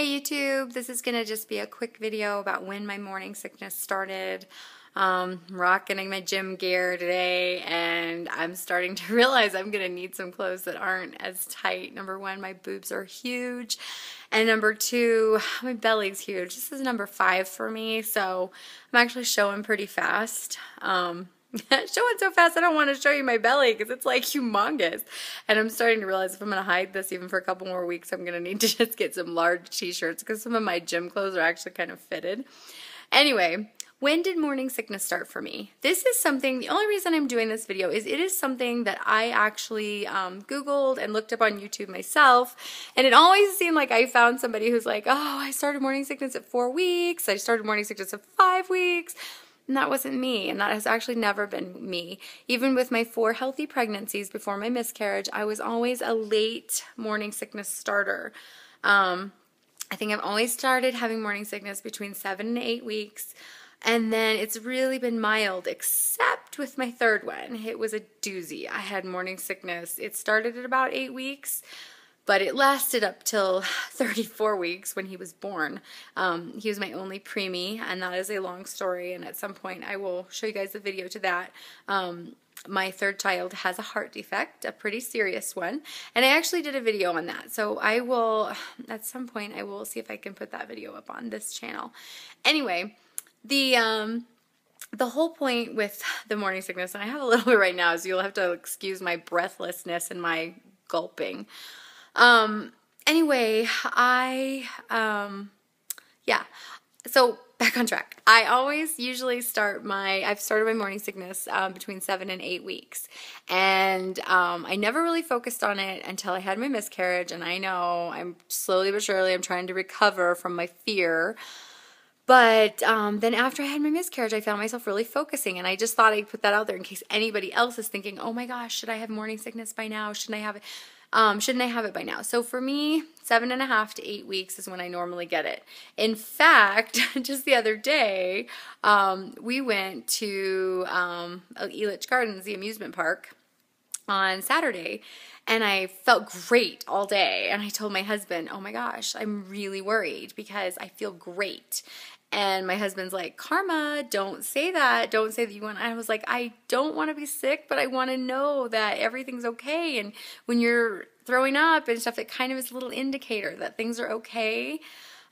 Hey YouTube, this is gonna just be a quick video about when my morning sickness started. Rocking my gym gear today, and I'm starting to realize I'm gonna need some clothes that aren't as tight. Number one, my boobs are huge, and number two, my belly's huge. This is number 5 for me, so I'm actually showing pretty fast. Showing so fast I don't want to show you my belly because it's like humongous, and I'm starting to realize if I'm going to hide this even for a couple more weeks, I'm going to need to just get some large t-shirts because some of my gym clothes are actually kind of fitted. Anyway, when did morning sickness start for me? This is something, the only reason I'm doing this video is it is something that I actually Googled and looked up on YouTube myself, and it always seemed like I found somebody who's like, oh, I started morning sickness at 4 weeks, I started morning sickness at 5 weeks. And that wasn't me, and that has actually never been me. Even with my 4 healthy pregnancies before my miscarriage, I was always a late morning sickness starter. I think I've always started having morning sickness between 7 and 8 weeks, and then it's really been mild, except with my 3rd one. It was a doozy. I had morning sickness. It started at about 8 weeks. But it lasted up till 34 weeks when he was born. He was my only preemie, and that is a long story, and at some point I will show you guys the video to that. My 3rd child has a heart defect, a pretty serious one, and I actually did a video on that. So I will, at some point, I will see if I can put that video up on this channel. Anyway, the whole point with the morning sickness, and I have a little bit right now, so you'll have to excuse my breathlessness and my gulping. Anyway, yeah, so back on track. I always usually I've started my morning sickness, between 7 and 8 weeks, and, I never really focused on it until I had my miscarriage, and I know I'm slowly but surely, I'm trying to recover from my fear. But then after I had my miscarriage, I found myself really focusing, and I just thought I'd put that out there in case anybody else is thinking, oh my gosh, should I have morning sickness by now? Shouldn't I have it? Shouldn't I have it by now? So for me, 7.5 to 8 weeks is when I normally get it. In fact, just the other day, we went to Elitch Gardens, the amusement park, on Saturday, and I felt great all day. And I told my husband, oh my gosh, I'm really worried because I feel great. And my husband's like, Karma, don't say that. Don't say that you want. I was like, I don't want to be sick, but I want to know that everything's okay. And when you're throwing up and stuff, it kind of is a little indicator that things are okay.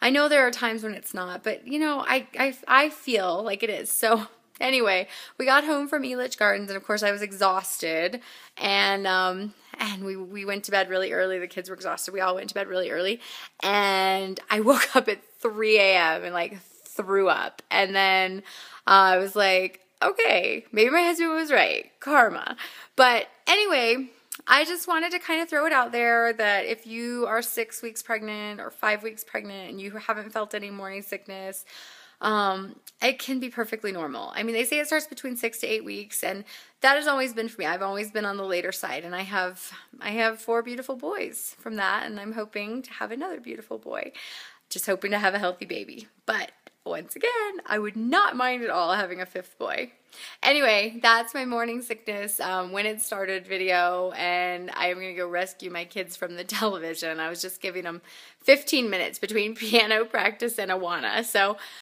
I know there are times when it's not, but you know, I feel like it is. So anyway, we got home from Elitch Gardens, and of course I was exhausted, and we went to bed really early. The kids were exhausted. We all went to bed really early, and I woke up at 3 a.m. and like threw up, and then I was like, okay, maybe my husband was right, karma. But anyway, I just wanted to kind of throw it out there that if you are 6 weeks pregnant or 5 weeks pregnant and you haven't felt any morning sickness, it can be perfectly normal. I mean, they say it starts between 6 to 8 weeks, and that has always been for me. I've always been on the later side, and I have 4 beautiful boys from that, and I'm hoping to have another beautiful boy. Just hoping to have a healthy baby. But once again, I would not mind at all having a 5th boy. Anyway, that's my morning sickness, when it started video, and I'm going to go rescue my kids from the television. I was just giving them 15 minutes between piano practice and Awana. So